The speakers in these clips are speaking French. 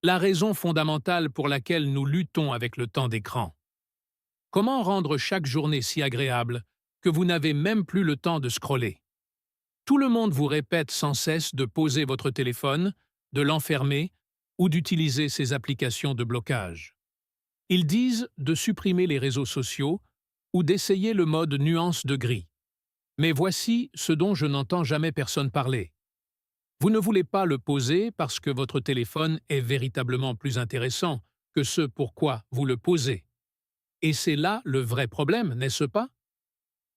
La raison fondamentale pour laquelle nous luttons avec le temps d'écran. Comment rendre chaque journée si agréable que vous n'avez même plus le temps de scroller? Tout le monde vous répète sans cesse de poser votre téléphone, de l'enfermer ou d'utiliser ces applications de blocage. Ils disent de supprimer les réseaux sociaux ou d'essayer le mode nuance de gris. Mais voici ce dont je n'entends jamais personne parler. Vous ne voulez pas le poser parce que votre téléphone est véritablement plus intéressant que ce pourquoi vous le posez. Et c'est là le vrai problème, n'est-ce pas?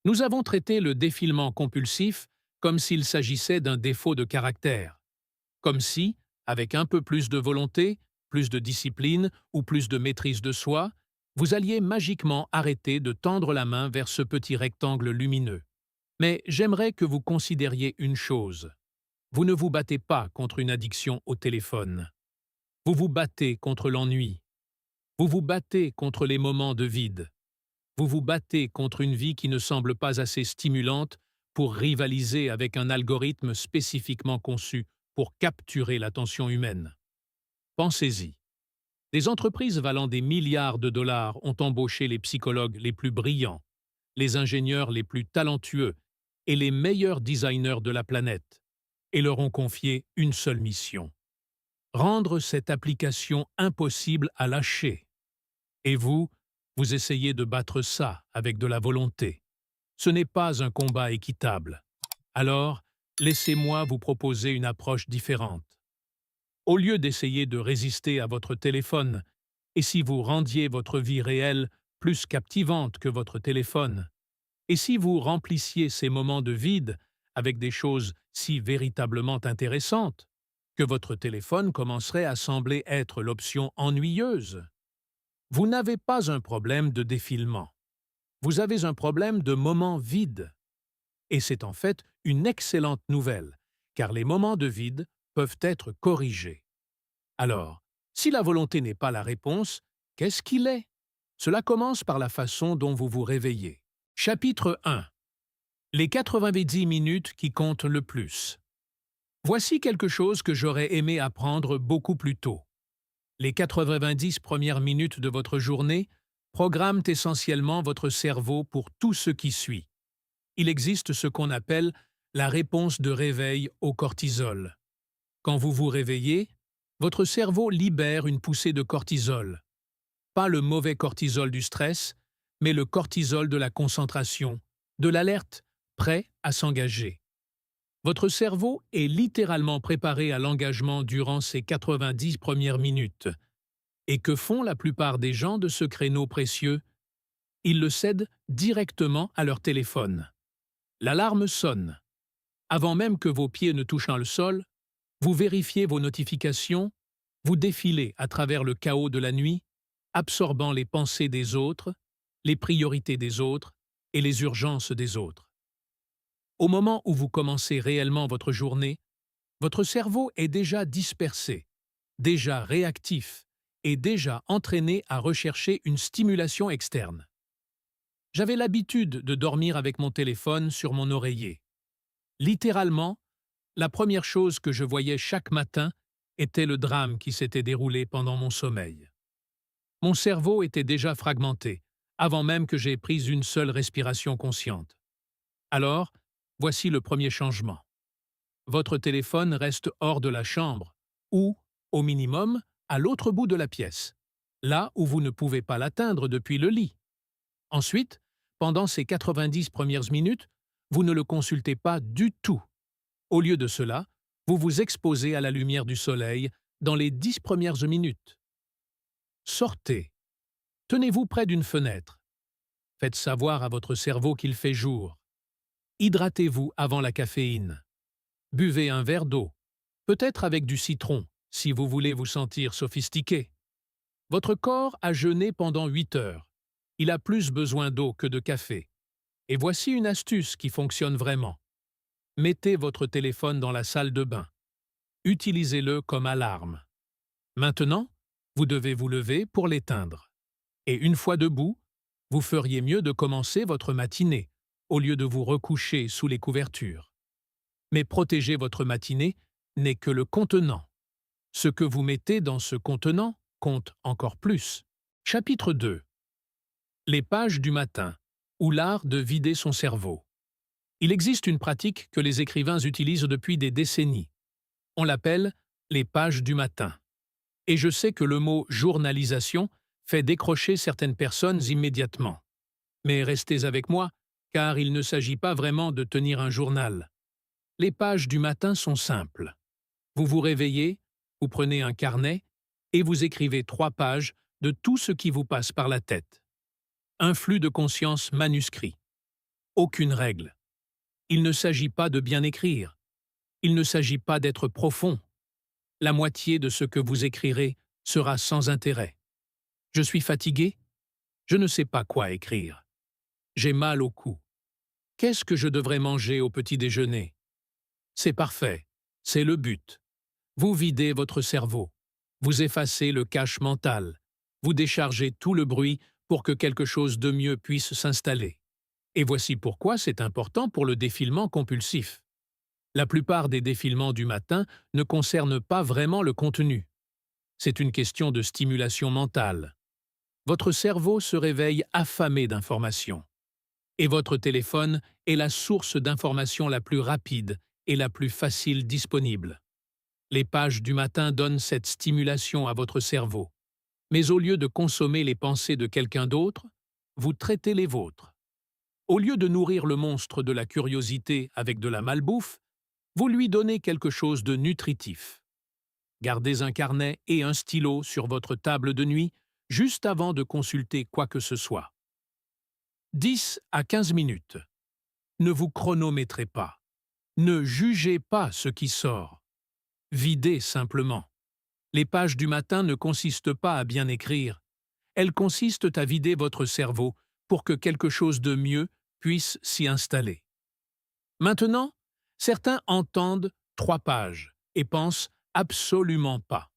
Nous avons traité le défilement compulsif comme s'il s'agissait d'un défaut de caractère, comme si, avec un peu plus de volonté, plus de discipline ou plus de maîtrise de soi, vous alliez magiquement arrêter de tendre la main vers ce petit rectangle lumineux. Mais j'aimerais que vous considériez une chose. Vous ne vous battez pas contre une addiction au téléphone. Vous vous battez contre l'ennui. Vous vous battez contre les moments de vide. Vous vous battez contre une vie qui ne semble pas assez stimulante pour rivaliser avec un algorithme spécifiquement conçu pour capturer l'attention humaine. Pensez-y. Des entreprises valant des milliards de dollars ont embauché les psychologues les plus brillants, les ingénieurs les plus talentueux et les meilleurs designers de la planète, et leur ont confié une seule mission: rendre cette application impossible à lâcher. Et vous, vous essayez de battre ça avec de la volonté. Ce n'est pas un combat équitable. Alors, laissez-moi vous proposer une approche différente. Au lieu d'essayer de résister à votre téléphone, et si vous rendiez votre vie réelle plus captivante que votre téléphone, et si vous remplissiez ces moments de vide avec des choses si véritablement intéressantes, que votre téléphone commencerait à sembler être l'option ennuyeuse. Vous n'avez pas un problème de défilement. Vous avez un problème de moments vides. Et c'est en fait une excellente nouvelle, car les moments de vide peuvent être corrigés. Alors, si la volonté n'est pas la réponse, qu'est-ce qu'il est? Cela commence par la façon dont vous vous réveillez. Chapitre 1. Les 90 minutes qui comptent le plus. Voici quelque chose que j'aurais aimé apprendre beaucoup plus tôt. Les 90 premières minutes de votre journée programment essentiellement votre cerveau pour tout ce qui suit. Il existe ce qu'on appelle la réponse de réveil au cortisol. Quand vous vous réveillez, votre cerveau libère une poussée de cortisol. Pas le mauvais cortisol du stress, mais le cortisol de la concentration, de l'alerte, prêt à s'engager. Votre cerveau est littéralement préparé à l'engagement durant ces 90 premières minutes. Et que font la plupart des gens de ce créneau précieux? Ils le cèdent directement à leur téléphone. L'alarme sonne. Avant même que vos pieds ne touchent le sol, vous vérifiez vos notifications, vous défilez à travers le chaos de la nuit, absorbant les pensées des autres, les priorités des autres et les urgences des autres. Au moment où vous commencez réellement votre journée, votre cerveau est déjà dispersé, déjà réactif et déjà entraîné à rechercher une stimulation externe. J'avais l'habitude de dormir avec mon téléphone sur mon oreiller. Littéralement, la première chose que je voyais chaque matin était le drame qui s'était déroulé pendant mon sommeil. Mon cerveau était déjà fragmenté, avant même que j'aie pris une seule respiration consciente. Alors, voici le premier changement. Votre téléphone reste hors de la chambre, ou, au minimum, à l'autre bout de la pièce, là où vous ne pouvez pas l'atteindre depuis le lit. Ensuite, pendant ces 90 premières minutes, vous ne le consultez pas du tout. Au lieu de cela, vous vous exposez à la lumière du soleil dans les 10 premières minutes. Sortez. Tenez-vous près d'une fenêtre. Faites savoir à votre cerveau qu'il fait jour. Hydratez-vous avant la caféine. Buvez un verre d'eau, peut-être avec du citron, si vous voulez vous sentir sophistiqué. Votre corps a jeûné pendant 8 heures. Il a plus besoin d'eau que de café. Et voici une astuce qui fonctionne vraiment. Mettez votre téléphone dans la salle de bain. Utilisez-le comme alarme. Maintenant, vous devez vous lever pour l'éteindre. Et une fois debout, vous feriez mieux de commencer votre matinée, au lieu de vous recoucher sous les couvertures. Mais protéger votre matinée n'est que le contenant. Ce que vous mettez dans ce contenant compte encore plus. Chapitre 2. Les pages du matin, ou l'art de vider son cerveau. Il existe une pratique que les écrivains utilisent depuis des décennies. On l'appelle les pages du matin. Et je sais que le mot journalisation fait décrocher certaines personnes immédiatement. Mais restez avec moi, car il ne s'agit pas vraiment de tenir un journal. Les pages du matin sont simples. Vous vous réveillez, vous prenez un carnet et vous écrivez 3 pages de tout ce qui vous passe par la tête. Un flux de conscience manuscrit. Aucune règle. Il ne s'agit pas de bien écrire. Il ne s'agit pas d'être profond. La moitié de ce que vous écrirez sera sans intérêt. Je suis fatigué. Je ne sais pas quoi écrire. J'ai mal au cou. Qu'est-ce que je devrais manger au petit déjeuner? C'est parfait. C'est le but. Vous videz votre cerveau. Vous effacez le cache mental. Vous déchargez tout le bruit pour que quelque chose de mieux puisse s'installer. Et voici pourquoi c'est important pour le défilement compulsif. La plupart des défilements du matin ne concernent pas vraiment le contenu. C'est une question de stimulation mentale. Votre cerveau se réveille affamé d'informations. Et votre téléphone est la source d'informations la plus rapide et la plus facile disponible. Les pages du matin donnent cette stimulation à votre cerveau. Mais au lieu de consommer les pensées de quelqu'un d'autre, vous traitez les vôtres. Au lieu de nourrir le monstre de la curiosité avec de la malbouffe, vous lui donnez quelque chose de nutritif. Gardez un carnet et un stylo sur votre table de nuit juste avant de consulter quoi que ce soit. 10 à 15 minutes. Ne vous chronométrez pas. Ne jugez pas ce qui sort. Videz simplement. Les pages du matin ne consistent pas à bien écrire. Elles consistent à vider votre cerveau pour que quelque chose de mieux puisse s'y installer. Maintenant, certains entendent 3 pages et pensent absolument pas.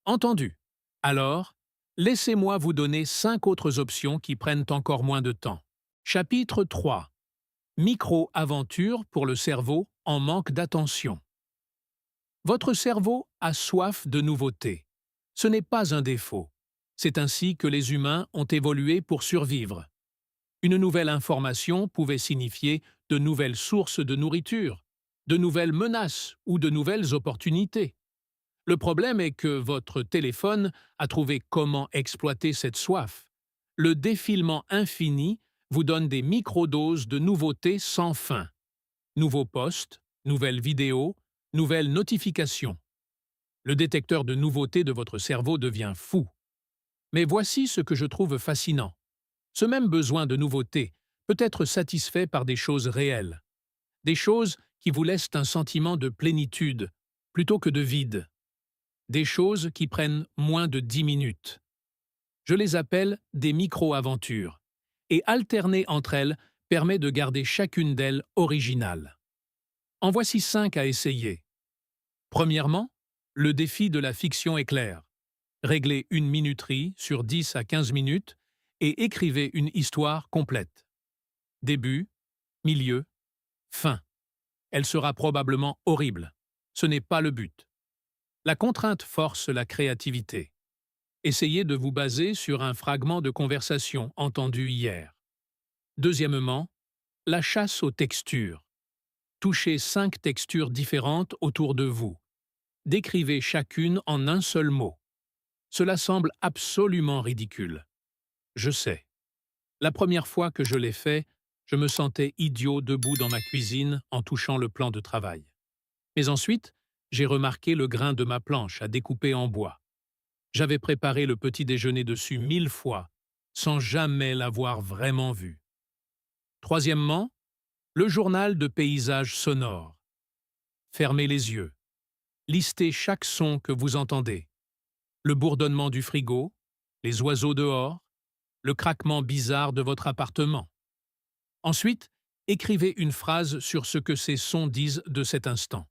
Entendu. Alors, laissez-moi vous donner 5 autres options qui prennent encore moins de temps. Chapitre 3. Micro-aventure pour le cerveau en manque d'attention. Votre cerveau a soif de nouveautés. Ce n'est pas un défaut. C'est ainsi que les humains ont évolué pour survivre. Une nouvelle information pouvait signifier de nouvelles sources de nourriture, de nouvelles menaces ou de nouvelles opportunités. Le problème est que votre téléphone a trouvé comment exploiter cette soif. Le défilement infini vous donne des microdoses de nouveautés sans fin. Nouveaux posts, nouvelles vidéos, nouvelles notifications. Le détecteur de nouveautés de votre cerveau devient fou. Mais voici ce que je trouve fascinant. Ce même besoin de nouveauté peut être satisfait par des choses réelles. Des choses qui vous laissent un sentiment de plénitude plutôt que de vide. Des choses qui prennent moins de 10 minutes. Je les appelle des micro-aventures, et alterner entre elles permet de garder chacune d'elles originale. En voici 5 à essayer. Premièrement, le défi de la fiction éclair. Réglez une minuterie sur 10 à 15 minutes et écrivez une histoire complète. Début, milieu, fin. Elle sera probablement horrible. Ce n'est pas le but. La contrainte force la créativité. Essayez de vous baser sur un fragment de conversation entendu hier. Deuxièmement, la chasse aux textures. Touchez 5 textures différentes autour de vous. Décrivez chacune en un seul mot. Cela semble absolument ridicule. Je sais. La première fois que je l'ai fait, je me sentais idiot debout dans ma cuisine en touchant le plan de travail. Mais ensuite, j'ai remarqué le grain de ma planche à découper en bois. J'avais préparé le petit déjeuner dessus 1000 fois, sans jamais l'avoir vraiment vu. Troisièmement, le journal de paysages sonores. Fermez les yeux. Listez chaque son que vous entendez. Le bourdonnement du frigo, les oiseaux dehors, le craquement bizarre de votre appartement. Ensuite, écrivez une phrase sur ce que ces sons disent de cet instant.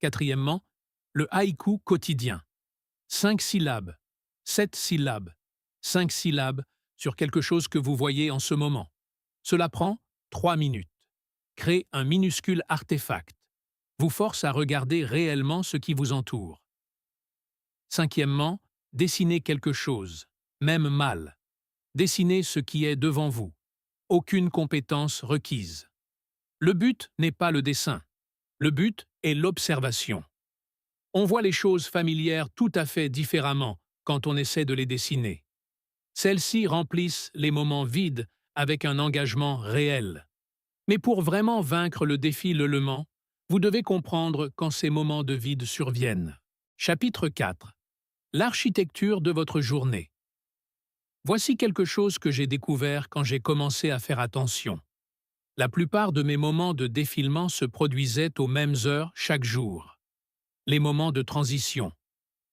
Quatrièmement, le haïku quotidien. 5 syllabes, 7 syllabes, 5 syllabes sur quelque chose que vous voyez en ce moment. Cela prend 3 minutes. Créez un minuscule artefact. Vous force à regarder réellement ce qui vous entoure. Cinquièmement, dessinez quelque chose, même mal. Dessinez ce qui est devant vous. Aucune compétence requise. Le but n'est pas le dessin. Le but est l'observation. On voit les choses familières tout à fait différemment quand on essaie de les dessiner. Celles-ci remplissent les moments vides avec un engagement réel. Mais pour vraiment vaincre le défi Le Mans, vous devez comprendre quand ces moments de vide surviennent. Chapitre 4. L'architecture de votre journée. Voici quelque chose que j'ai découvert quand j'ai commencé à faire attention. La plupart de mes moments de défilement se produisaient aux mêmes heures chaque jour. Les moments de transition.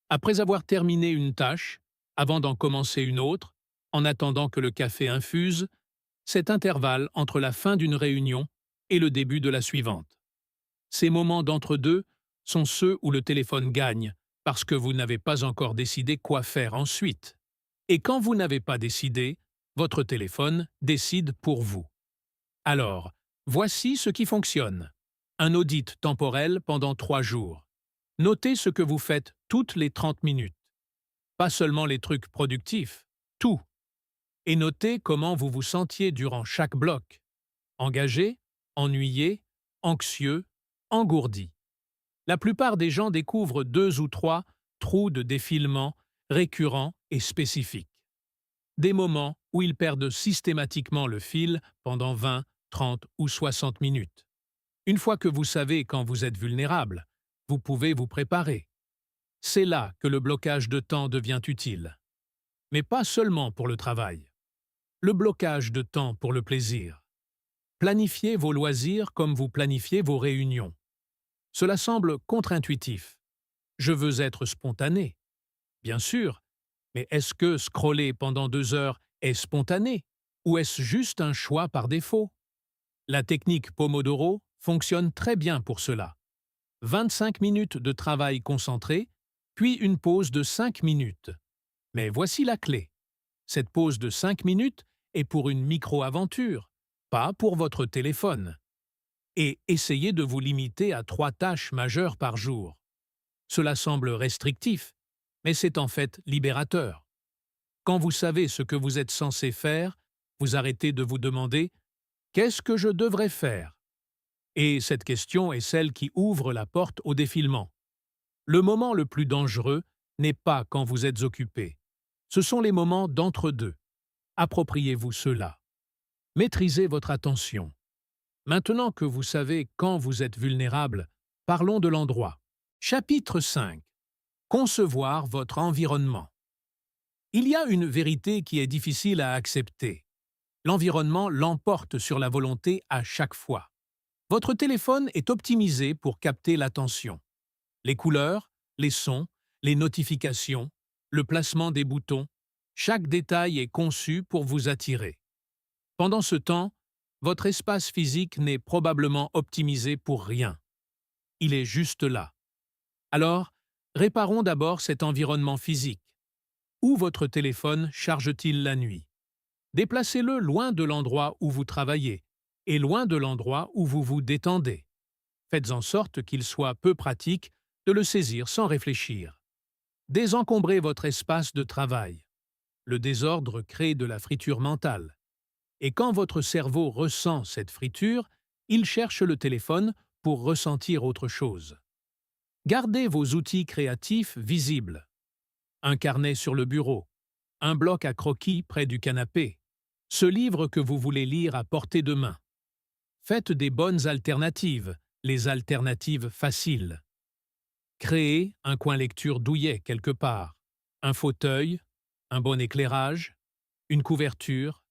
Après avoir terminé une tâche, avant d'en commencer une autre, en attendant que le café infuse, cet intervalle entre la fin d'une réunion et le début de la suivante. Ces moments d'entre-deux sont ceux où le téléphone gagne, parce que vous n'avez pas encore décidé quoi faire ensuite. Et quand vous n'avez pas décidé, votre téléphone décide pour vous. Alors, voici ce qui fonctionne. Un audit temporel pendant 3 jours. Notez ce que vous faites toutes les 30 minutes. Pas seulement les trucs productifs, tout. Et notez comment vous vous sentiez durant chaque bloc. Engagé, ennuyé, anxieux, engourdi. La plupart des gens découvrent 2 ou 3 trous de défilement récurrents et spécifiques. Des moments où ils perdent systématiquement le fil pendant 20, 30 ou 60 minutes. Une fois que vous savez quand vous êtes vulnérable, vous pouvez vous préparer. C'est là que le blocage de temps devient utile. Mais pas seulement pour le travail. Le blocage de temps pour le plaisir. Planifiez vos loisirs comme vous planifiez vos réunions. Cela semble contre-intuitif. Je veux être spontané. Bien sûr, mais est-ce que scroller pendant 2 heures est spontané ou est-ce juste un choix par défaut? La technique Pomodoro fonctionne très bien pour cela. 25 minutes de travail concentré, puis une pause de 5 minutes. Mais voici la clé. Cette pause de 5 minutes est pour une micro-aventure, pas pour votre téléphone. Et essayez de vous limiter à 3 tâches majeures par jour. Cela semble restrictif, mais c'est en fait libérateur. Quand vous savez ce que vous êtes censé faire, vous arrêtez de vous demander « Qu'est-ce que je devrais faire ?» Et cette question est celle qui ouvre la porte au défilement. Le moment le plus dangereux n'est pas quand vous êtes occupé. Ce sont les moments d'entre-deux. Appropriez-vous cela. Maîtrisez votre attention. Maintenant que vous savez quand vous êtes vulnérable, parlons de l'endroit. Chapitre 5. Concevoir votre environnement. Il y a une vérité qui est difficile à accepter. L'environnement l'emporte sur la volonté à chaque fois. Votre téléphone est optimisé pour capter l'attention. Les couleurs, les sons, les notifications, le placement des boutons, chaque détail est conçu pour vous attirer. Pendant ce temps, votre espace physique n'est probablement optimisé pour rien. Il est juste là. Alors, réparons d'abord cet environnement physique. Où votre téléphone charge-t-il la nuit? Déplacez-le loin de l'endroit où vous travaillez et loin de l'endroit où vous vous détendez. Faites en sorte qu'il soit peu pratique de le saisir sans réfléchir. Désencombrez votre espace de travail. Le désordre crée de la friture mentale. Et quand votre cerveau ressent cette friture, il cherche le téléphone pour ressentir autre chose. Gardez vos outils créatifs visibles. Un carnet sur le bureau, un bloc à croquis près du canapé, ce livre que vous voulez lire à portée de main. Faites des bonnes alternatives, les alternatives faciles. Créez un coin lecture douillet quelque part, un fauteuil, un bon éclairage, une couverture.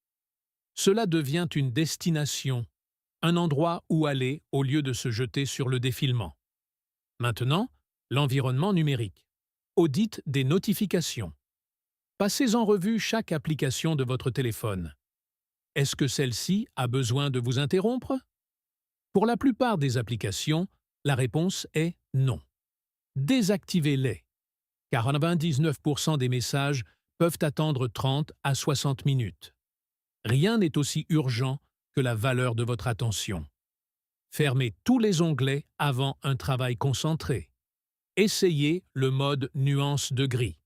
Cela devient une destination, un endroit où aller au lieu de se jeter sur le défilement. Maintenant, l'environnement numérique. Audit des notifications. Passez en revue chaque application de votre téléphone. Est-ce que celle-ci a besoin de vous interrompre? Pour la plupart des applications, la réponse est non. Désactivez-les, car 99% des messages peuvent attendre 30 à 60 minutes. Rien n'est aussi urgent que la valeur de votre attention. Fermez tous les onglets avant un travail concentré. Essayez le mode nuance de gris.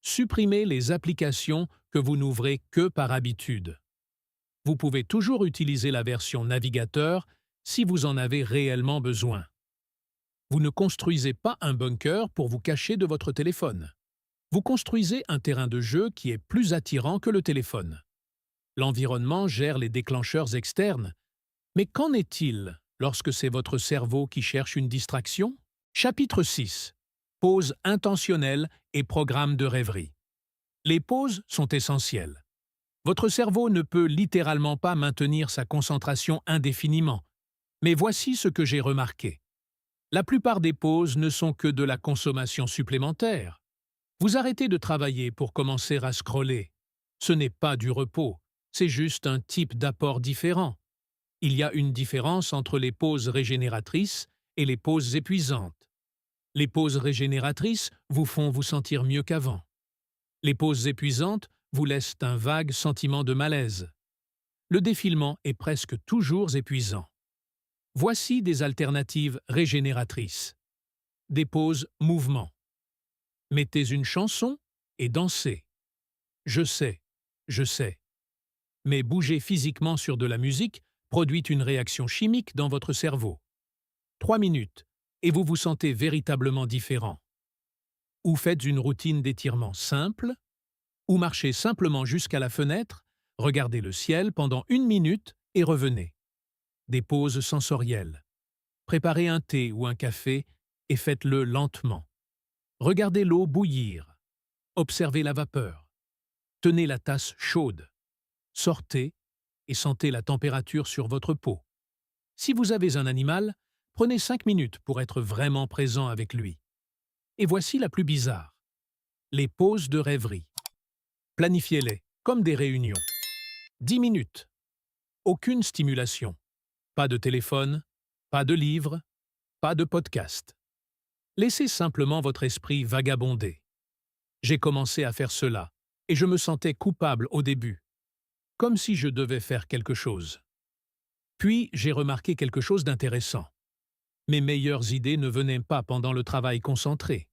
Supprimez les applications que vous n'ouvrez que par habitude. Vous pouvez toujours utiliser la version navigateur si vous en avez réellement besoin. Vous ne construisez pas un bunker pour vous cacher de votre téléphone. Vous construisez un terrain de jeu qui est plus attirant que le téléphone. L'environnement gère les déclencheurs externes. Mais qu'en est-il lorsque c'est votre cerveau qui cherche une distraction? Chapitre 6. Pause intentionnelle et programme de rêverie. Les pauses sont essentielles. Votre cerveau ne peut littéralement pas maintenir sa concentration indéfiniment. Mais voici ce que j'ai remarqué. La plupart des pauses ne sont que de la consommation supplémentaire. Vous arrêtez de travailler pour commencer à scroller. Ce n'est pas du repos, c'est juste un type d'apport différent. Il y a une différence entre les pauses régénératrices et les pauses épuisantes. Les pauses régénératrices vous font vous sentir mieux qu'avant. Les pauses épuisantes vous laissent un vague sentiment de malaise. Le défilement est presque toujours épuisant. Voici des alternatives régénératrices. Des pauses mouvement. Mettez une chanson et dansez. Je sais. Mais bouger physiquement sur de la musique produit une réaction chimique dans votre cerveau. 3 minutes, et vous vous sentez véritablement différent. Ou faites une routine d'étirement simple, ou marchez simplement jusqu'à la fenêtre, regardez le ciel pendant 1 minute et revenez. Des pauses sensorielles. Préparez un thé ou un café et faites-le lentement. Regardez l'eau bouillir. Observez la vapeur. Tenez la tasse chaude. Sortez et sentez la température sur votre peau. Si vous avez un animal, prenez 5 minutes pour être vraiment présent avec lui. Et voici la plus bizarre. Les pauses de rêverie. Planifiez-les comme des réunions. 10 minutes. Aucune stimulation. Pas de téléphone, pas de livre, pas de podcast. Laissez simplement votre esprit vagabonder. J'ai commencé à faire cela, et je me sentais coupable au début, comme si je devais faire quelque chose. Puis j'ai remarqué quelque chose d'intéressant. Mes meilleures idées ne venaient pas pendant le travail concentré.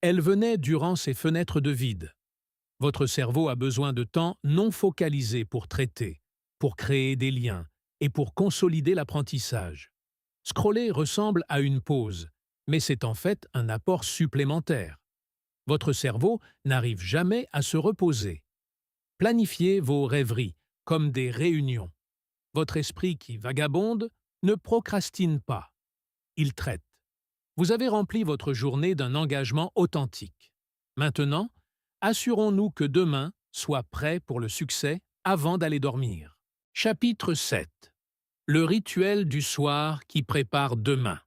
Elles venaient durant ces fenêtres de vide. Votre cerveau a besoin de temps non focalisé pour traiter, pour créer des liens et pour consolider l'apprentissage. Scroller ressemble à une pause, mais c'est en fait un apport supplémentaire. Votre cerveau n'arrive jamais à se reposer. Planifiez vos rêveries comme des réunions. Votre esprit qui vagabonde ne procrastine pas. Il traite. Vous avez rempli votre journée d'un engagement authentique. Maintenant, assurons-nous que demain soit prêt pour le succès avant d'aller dormir. Chapitre 7. Le rituel du soir qui prépare demain.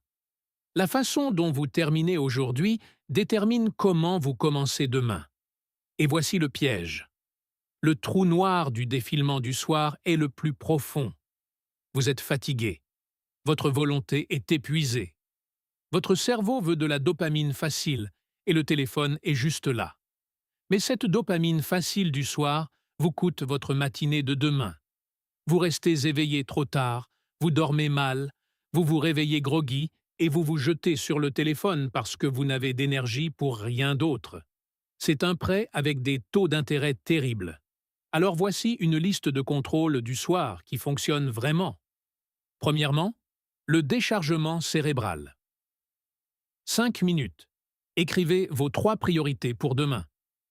La façon dont vous terminez aujourd'hui détermine comment vous commencez demain. Et voici le piège. Le trou noir du défilement du soir est le plus profond. Vous êtes fatigué. Votre volonté est épuisée. Votre cerveau veut de la dopamine facile et le téléphone est juste là. Mais cette dopamine facile du soir vous coûte votre matinée de demain. Vous restez éveillé trop tard, vous dormez mal, vous vous réveillez groggy et vous vous jetez sur le téléphone parce que vous n'avez d'énergie pour rien d'autre. C'est un prêt avec des taux d'intérêt terribles. Alors voici une liste de contrôles du soir qui fonctionne vraiment. Premièrement, le déchargement cérébral. 5 minutes. Écrivez vos 3 priorités pour demain.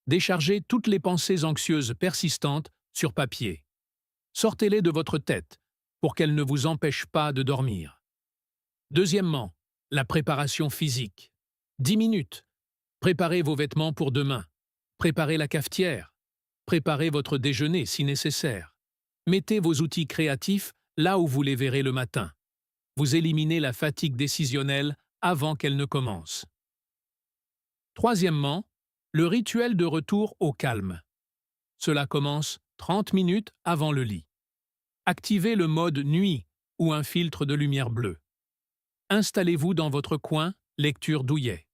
Déchargez toutes les pensées anxieuses persistantes sur papier. Sortez-les de votre tête pour qu'elles ne vous empêchent pas de dormir. Deuxièmement, la préparation physique. 10 minutes. Préparez vos vêtements pour demain. Préparez la cafetière. Préparez votre déjeuner si nécessaire. Mettez vos outils créatifs là où vous les verrez le matin. Vous éliminez la fatigue décisionnelle avant qu'elle ne commence. Troisièmement, le rituel de retour au calme. Cela commence 30 minutes avant le lit. Activez le mode nuit ou un filtre de lumière bleue. Installez-vous dans votre coin, lecture douillet.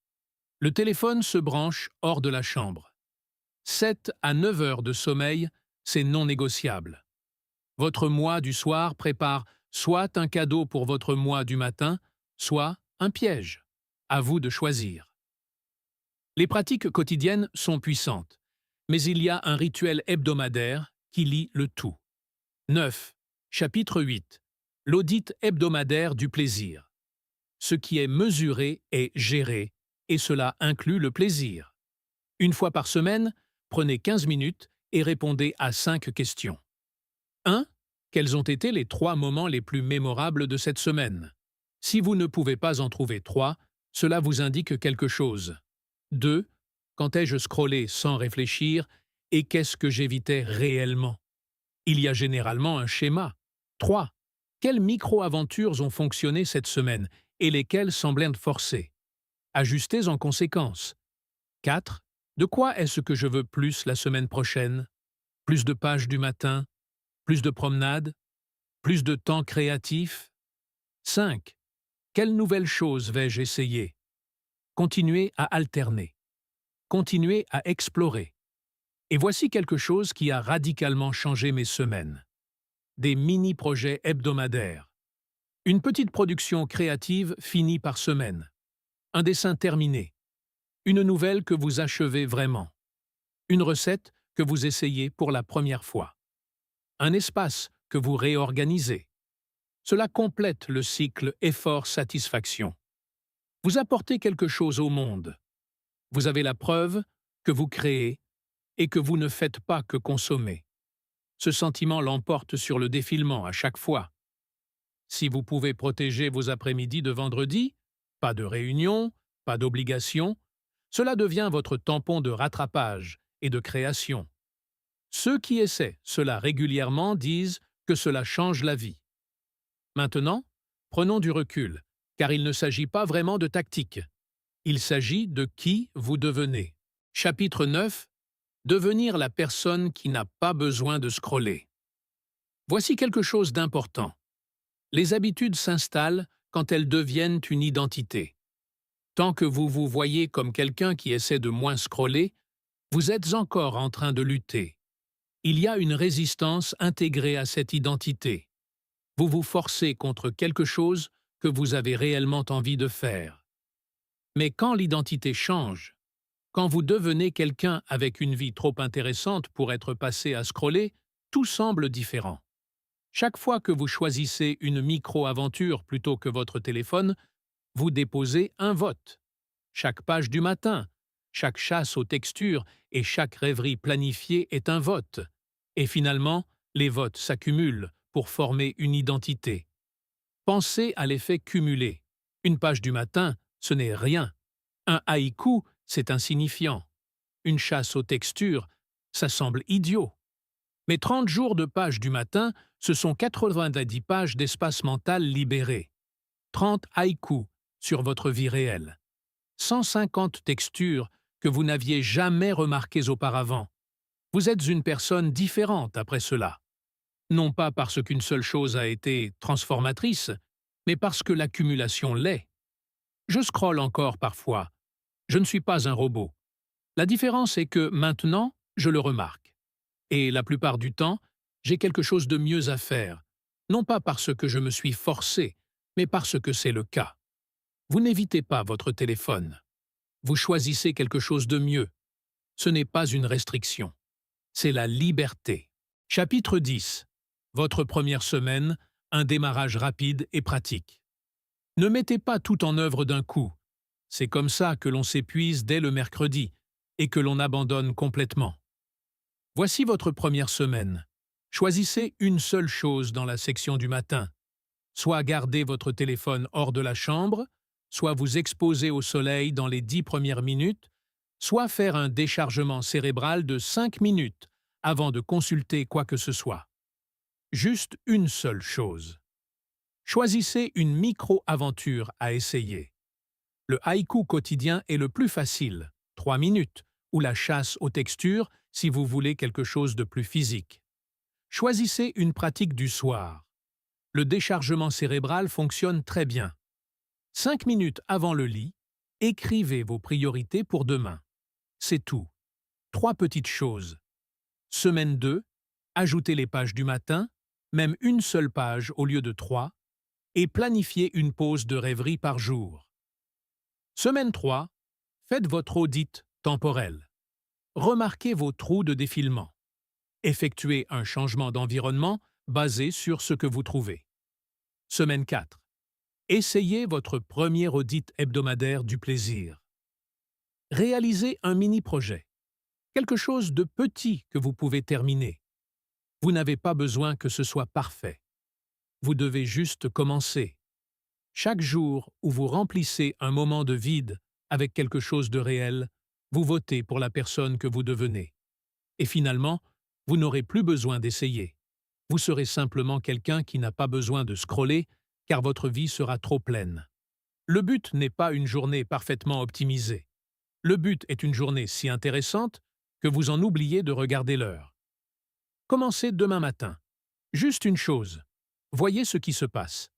Le téléphone se branche hors de la chambre. 7 à 9 heures de sommeil, c'est non négociable. Votre moi du soir prépare soit un cadeau pour votre moi du matin, soit un piège. À vous de choisir. Les pratiques quotidiennes sont puissantes, mais il y a un rituel hebdomadaire qui lie le tout. 9. Chapitre 8. L'audit hebdomadaire du plaisir. Ce qui est mesuré est géré, et cela inclut le plaisir. Une fois par semaine, prenez 15 minutes et répondez à 5 questions. 1. Quels ont été les 3 moments les plus mémorables de cette semaine? Si vous ne pouvez pas en trouver 3, cela vous indique quelque chose. 2. Quand ai-je scrollé sans réfléchir et qu'est-ce que j'évitais réellement? Il y a généralement un schéma. 3. Quelles micro-aventures ont fonctionné cette semaine et lesquelles semblent forcées? Ajustez en conséquence. 4. De quoi est-ce que je veux plus la semaine prochaine? Plus de pages du matin? Plus de promenades? Plus de temps créatif? 5. Quelle nouvelle chose vais-je essayer? Continuez à alterner. Continuez à explorer. Et voici quelque chose qui a radicalement changé mes semaines. Des mini-projets hebdomadaires. Une petite production créative finie par semaine. Un dessin terminé. Une nouvelle que vous achevez vraiment. Une recette que vous essayez pour la première fois. Un espace que vous réorganisez. Cela complète le cycle effort-satisfaction. Vous apportez quelque chose au monde. Vous avez la preuve que vous créez et que vous ne faites pas que consommer. Ce sentiment l'emporte sur le défilement à chaque fois. Si vous pouvez protéger vos après-midi de vendredi, pas de réunion, pas d'obligation, cela devient votre tampon de rattrapage et de création. Ceux qui essaient cela régulièrement disent que cela change la vie. Maintenant, prenons du recul, car il ne s'agit pas vraiment de tactique. Il s'agit de qui vous devenez. Chapitre 9. Devenir la personne qui n'a pas besoin de scroller. Voici quelque chose d'important. Les habitudes s'installent quand elles deviennent une identité. Tant que vous vous voyez comme quelqu'un qui essaie de moins scroller, vous êtes encore en train de lutter. Il y a une résistance intégrée à cette identité. Vous vous forcez contre quelque chose que vous avez réellement envie de faire. Mais quand l'identité change, quand vous devenez quelqu'un avec une vie trop intéressante pour être passé à scroller, tout semble différent. Chaque fois que vous choisissez une micro-aventure plutôt que votre téléphone, vous déposez un vote. Chaque page du matin, chaque chasse aux textures et chaque rêverie planifiée est un vote. Et finalement, les votes s'accumulent pour former une identité. Pensez à l'effet cumulé. Une page du matin, ce n'est rien. Un haïku, c'est insignifiant. Une chasse aux textures, ça semble idiot. Mais 30 jours de pages du matin, ce sont 90 pages d'espace mental libéré. 30 haïkus sur votre vie réelle. 150 textures que vous n'aviez jamais remarquées auparavant. Vous êtes une personne différente après cela. Non pas parce qu'une seule chose a été transformatrice, mais parce que l'accumulation l'est. Je scrolle encore parfois. Je ne suis pas un robot. La différence est que maintenant, je le remarque. Et la plupart du temps, j'ai quelque chose de mieux à faire, non pas parce que je me suis forcé, mais parce que c'est le cas. Vous n'évitez pas votre téléphone. Vous choisissez quelque chose de mieux. Ce n'est pas une restriction. C'est la liberté. Chapitre 10. Votre première semaine, un démarrage rapide et pratique. Ne mettez pas tout en œuvre d'un coup. C'est comme ça que l'on s'épuise dès le mercredi et que l'on abandonne complètement. Voici votre première semaine. Choisissez une seule chose dans la section du matin. Soit garder votre téléphone hors de la chambre, soit vous exposer au soleil dans les 10 premières minutes, soit faire un déchargement cérébral de 5 minutes avant de consulter quoi que ce soit. Juste une seule chose. Choisissez une micro-aventure à essayer. Le haïku quotidien est le plus facile, 3 minutes, ou la chasse aux textures si vous voulez quelque chose de plus physique. Choisissez une pratique du soir. Le déchargement cérébral fonctionne très bien. 5 minutes avant le lit, écrivez vos priorités pour demain. C'est tout. 3 petites choses. Semaine 2, ajoutez les pages du matin, même une seule page au lieu de 3, et planifiez une pause de rêverie par jour. Semaine 3, faites votre audit temporel. Remarquez vos trous de défilement. Effectuez un changement d'environnement basé sur ce que vous trouvez. Semaine 4. Essayez votre premier audit hebdomadaire du plaisir. Réalisez un mini-projet. Quelque chose de petit que vous pouvez terminer. Vous n'avez pas besoin que ce soit parfait. Vous devez juste commencer. Chaque jour où vous remplissez un moment de vide avec quelque chose de réel, vous votez pour la personne que vous devenez. Et finalement, vous n'aurez plus besoin d'essayer. Vous serez simplement quelqu'un qui n'a pas besoin de scroller car votre vie sera trop pleine. Le but n'est pas une journée parfaitement optimisée. Le but est une journée si intéressante que vous en oubliez de regarder l'heure. Commencez demain matin. Juste une chose. Voyez ce qui se passe.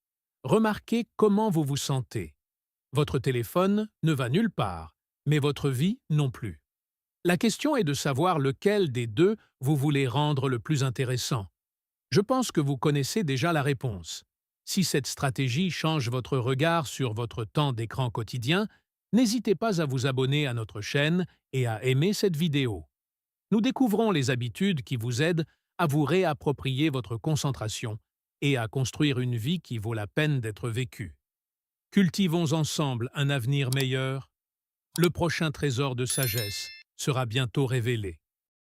Remarquez comment vous vous sentez. Votre téléphone ne va nulle part, mais votre vie non plus. La question est de savoir lequel des deux vous voulez rendre le plus intéressant. Je pense que vous connaissez déjà la réponse. Si cette stratégie change votre regard sur votre temps d'écran quotidien, n'hésitez pas à vous abonner à notre chaîne et à aimer cette vidéo. Nous découvrons les habitudes qui vous aident à vous réapproprier votre concentration et à construire une vie qui vaut la peine d'être vécue. Cultivons ensemble un avenir meilleur. Le prochain trésor de sagesse sera bientôt révélé.